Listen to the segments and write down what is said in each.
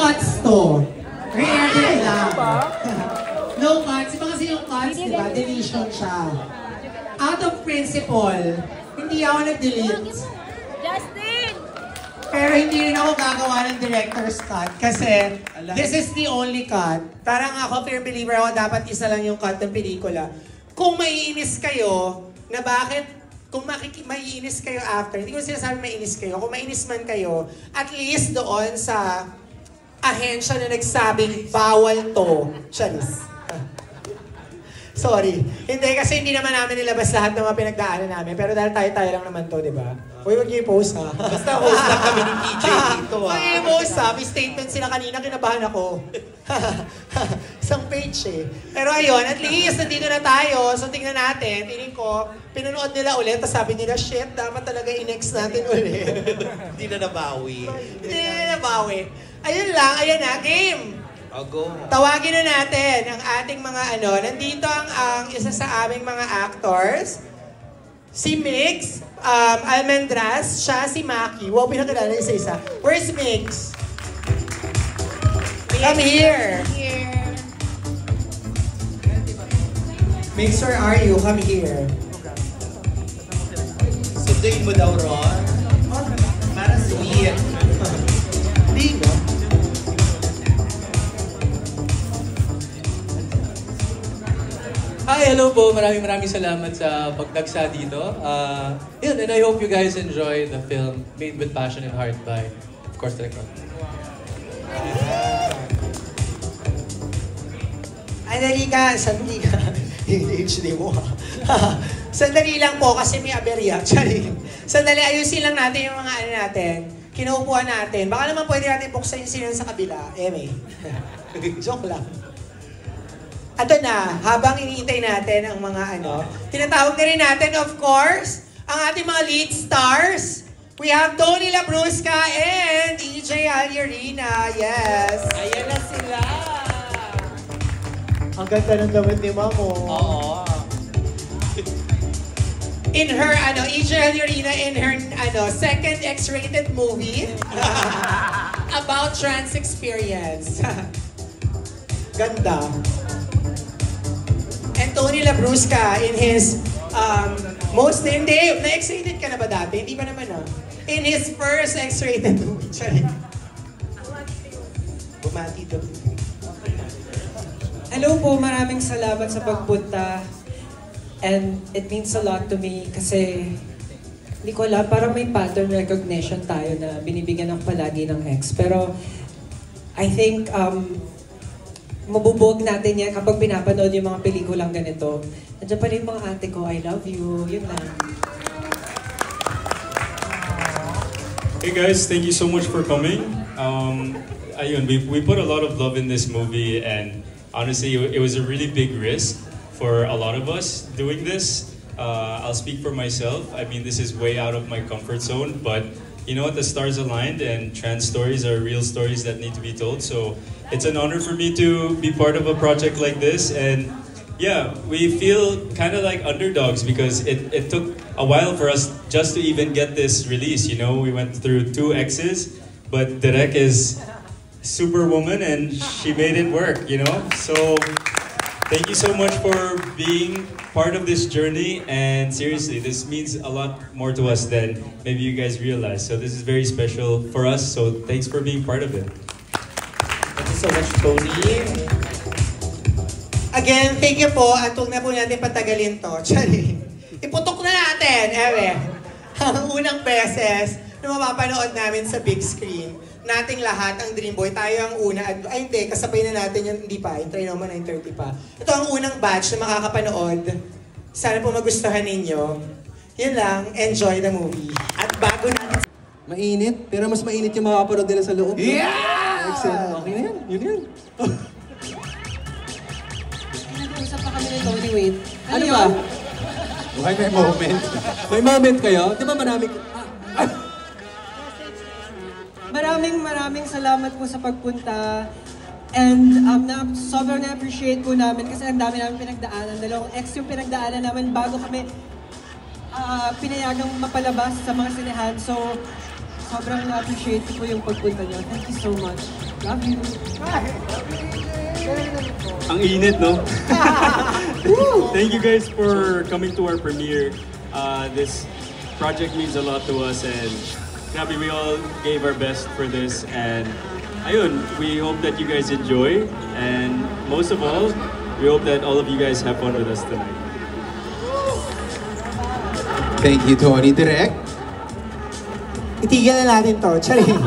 cuts to. Re-edit lang. No cuts. Iba kasi yung cuts, diba? Deletion siya. Out of principle, hindi ako nag-delete. Justin! Pero hindi rin ako gagawa ng director's cut kasi this is the only cut. Parang ako, firm believer ako, dapat isa lang yung cut ng pelikula. Kung maiinis kayo, na bakit, kung maiinis kayo after, hindi ko sinasabi maiinis kayo, kung mainis man kayo, at least doon sa ahensya na nagsabing bawal to. Charis. Sorry. Hindi, kasi hindi naman namin nilabas lahat ng mga pinagdaanan namin. Pero dahil tayo-tayo lang naman to, di ba? Uy, wag niyo i-post ha. Basta host lang kami ni PJ dito ha. Wag niyo i-post ha. May statement sila kanina, kinabahan ako. Isang page eh. Pero ayun, at least nandito na tayo. So tingnan natin. Tingin ko, pinanood nila ulit. Tapos sabi nila, shit, dapat talaga i-next natin ulit. Hindi na nabawi. Hindi na nabawi. Ayun lang, ayan na, game! Go. Tawagin na natin ang ating mga nandito ang isa sa aming mga actors. Si Mix, Almendras, siya si Maki. Wow, pinakilala isa-isa. Where's Mix? Come here. Mix, where are you? Come here. Sunduin mo daw, Ron. Para sweet. Hindi ba? Hi, hello po. Maraming salamat sa pagdagsa dito. Yun, and I hope you guys enjoy the film Made with Passion and Heart by, of course, Director. Ay, dali ka. Sandali ka. HD mo ha. Sandali lang po kasi may aberya. Sandali, ayusin lang natin yung mga natin. Kinuupuan natin. Baka naman pwede natin buksan yung sinan sa kabila. Joke lang. Ato na, habang iniintay natin ang mga tinatawag na rin natin, of course, ang ating mga lead stars. We have Tony Labrusca and EJ Alierina. Yes. Ayan na sila. Ang ganda ng damit ni Mamo. Oo. In her, EJ Alierina in her, second X-rated movie about trans experience. Ganda. And Tony Labrusca in his na-excited ka na ba dati? Hindi pa naman in his first X-rated movie. Bumati to. Hello po, maraming salamat sa pagpunta. And it means a lot to me kasi hindi ko alam, parang may pattern recognition tayo na binibigyan ng palagi ng ex. Pero I think mabubog natin yan kapag pinapanood yung mga pelikulang ganito. Nandiyan pa rin yung mga ate ko, I love you, yun lang. Hey guys, thank you so much for coming. Ayun, we put a lot of love in this movie and honestly, it was a really big risk for a lot of us doing this. I'll speak for myself. I mean, this is way out of my comfort zone, but you know what, the stars aligned and trans stories are real stories that need to be told. So it's an honor for me to be part of a project like this. And yeah, we feel kind of like underdogs because it took a while for us just to even get this release. You know, we went through 2 X's, but Derek is superwoman and she made it work, you know? So thank you so much for being part of this journey, and seriously, this means a lot more to us than maybe you guys realize. So this is very special for us, so thanks for being part of it. Thank you so much, Tony. Again, thank you po. At huwag na po natin patagalin to. Iputok na natin, ang unang beses na mapapanood namin sa big screen. Nating lahat ang Dream Boy. Tayo ang una. Ay hindi, kasabay na natin yung hindi pa. Try naman 9:30 pa. Ito ang unang batch na makakapanood. Sana po magustuhan ninyo. Yun lang, enjoy the movie. At bago natin... Mainit, pero mas mainit yung makakapanood nila sa loob. Yeah! Excellent. Okay na yan, yun yan. Nag-uusap pa kami ni Tony, wait. Ano ba? May moment. May moment kayo? Di ba marami... Maraming salamat po sa pagpunta. And sobrang na-appreciate po namin kasi ang dami namin pinagdaanan. 2 ex yung pinagdaanan namin bago kami pinayagang mapalabas sa mga sinehan. So, sobrang na-appreciate po yung pagpunta nyo. Thank you so much. Ang init, no? Thank you guys for coming to our premiere. This project means a lot to us, and grabe, we all gave our best for this, and ayun, we hope that you guys enjoy, and most of all, we hope that all of you guys have fun with us tonight. Thank you, Tony. Direk? Itigil na natin to. Charing.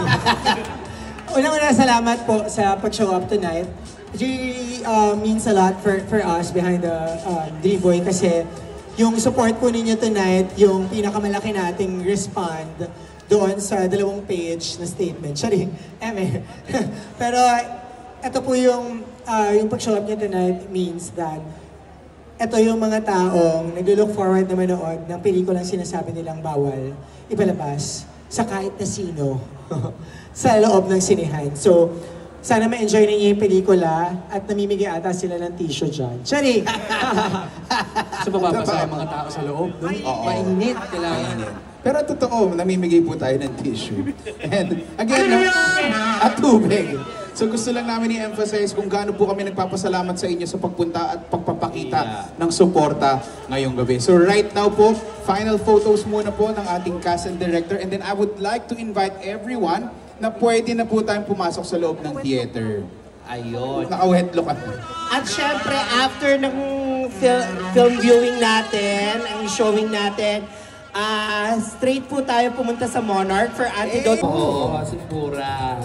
Unang-una, salamat po sa pag-show up tonight. It really means a lot for us behind the Dream Boy kasi yung support po ninyo tonight, yung pinakamalaki nating respond doon sa 2 page na statement. Charing. Pero ito po yung pag-show up niya tonight means that ito yung mga taong nag-look forward na manood ng pelikulang sinasabi nilang bawal ipalabas sa kahit na sino sa loob ng sinehan. So, sana ma-enjoy ninyo yung pelikula at namimigay ata sila ng tissue dyan. Charing! So, mababasa yung mga tao sa loob, no? Mainit, kailangan. Pero totoo, namimigay po tayo ng tissue. And again, no, at tubig. So gusto lang namin i-emphasize kung gaano po kami nagpapasalamat sa inyo sa pagpunta at pagpapakita ng suporta ngayong gabi. So right now po, final photos muna po ng ating cast and director. And then I would like to invite everyone na pwede na po tayong pumasok sa loob ng theater. Ayun. Naka-wet look. At syempre, after ng film viewing natin, ang showing natin, straight po tayo pumunta sa Monarch for antidote. Oo, si Pura.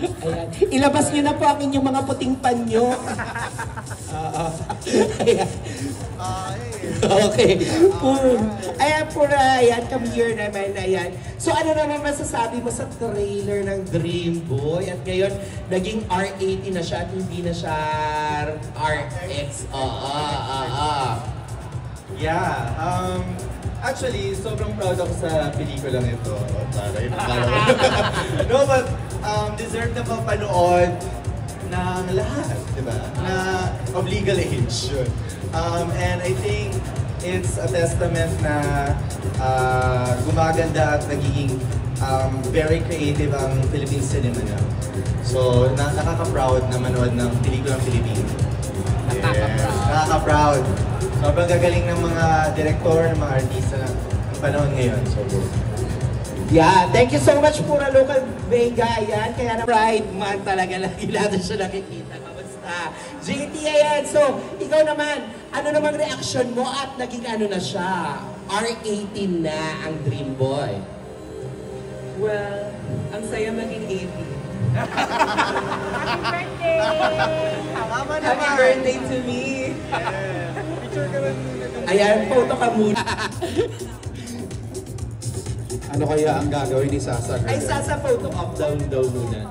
Ayan. Ilabas niyo na po ang inyong mga puting panyo. Ayan. Okay. Ayan, Pura. Ayan, come here naman. Ayan. So ano naman masasabi mo sa trailer ng Dream Boy? At ngayon, naging R80 na siya at hindi na siya RX. Yeah. Actually, sobrang proud ako sa pelikulang ito. No, but deserve na mapanood ng lahat, di ba? Na of legal age. And I think it's a testament na gumaganda at nagiging very creative ang Philippine cinema na. So, nakaka-proud na manood ng pelikulang Pilipino. Yes, nakaka-proud. Sobrang gagaling ng mga direktor, ng mga artista ng panahon ngayon. So, yeah, thank you so much Pura Local Vega. Yan, kaya na Pride Month talaga lagi natin siya nakikita. Kamusta? JT, ayan. So, ikaw naman, ano namang reaction mo at naging ano na siya? R18 na ang Dream Boy. Well, ang saya maging 80. Happy birthday! Happy birthday to me! Ayan, photo ka muna. Ano kaya ang gagawin ni Sasa? Ay, Sasa, photo up down daw muna.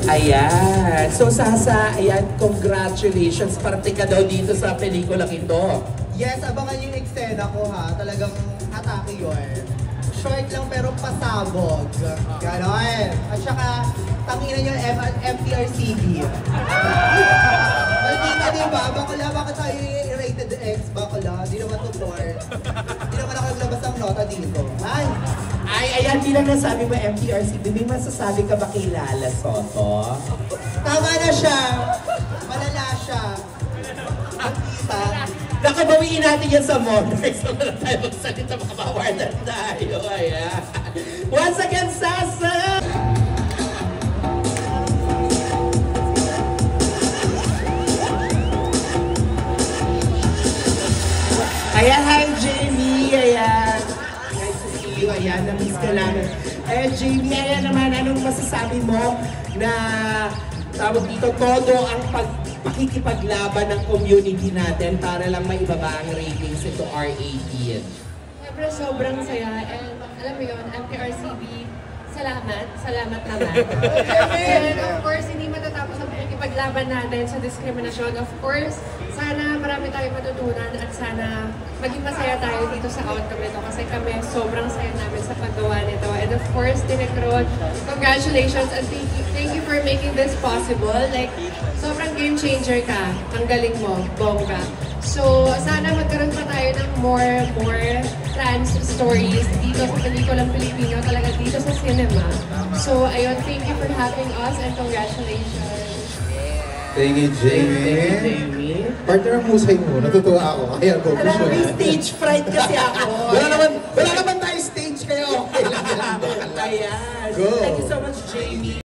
Ayan. So, Sasa, ayan, congratulations. Parte ka daw dito sa pelikulang ito. Yes, abangan yung eksena ko ha. Talagang atake yun. Short lang pero pasabog. Ganon. At saka, tanginan yung MTRCB. Maldita diba? Bakit tayo rated X? Bakala? Di naman tutor. Di naman ako naglabas ng nota dito. Ay, ayan, di lang nasabi mo MTRCB. May masasabi ka ba kay Lala Soto? Tama na siya. Malala siya. Nakabawiin natin yan sa Monarchs. So, wala tayo magsalita, makabawardan tayo. Ayan. Once again, Sasa! Ayan, hi Jamie! Ayan. Nice to see you. Ayan, na-miss ka namin. Ayan, Jamie, ayan naman, anong masasabi mo na tawag dito, todo ang pakikipaglaban ng community natin para lang maibaba ang ratings ito R18. Siyempre, sobrang saya. And alam mo yun, MTRCB, salamat naman. And of course, hindi matatapos ang pakikipaglaban natin sa diskriminasyon. Of course, sana marami tayong matutunan at sana maging masaya tayo dito sa outcome nito kasi kami sobrang saya namin sa paggawa nito. And of course, Direk Ron, congratulations and thank you for making this possible. Like, sobrang game changer ka. Ang galing mo, bongga. So, sana magkaroon pa tayo ng more trans stories dito sa pelikulang Pilipino, talaga dito sa cinema. So, ayun, thank you for having us and congratulations. Thank you, Jamie. Partner ang musay mo, natutuwa ako. Kaya go, Alam mo, may stage fright kasi ako. Wala naman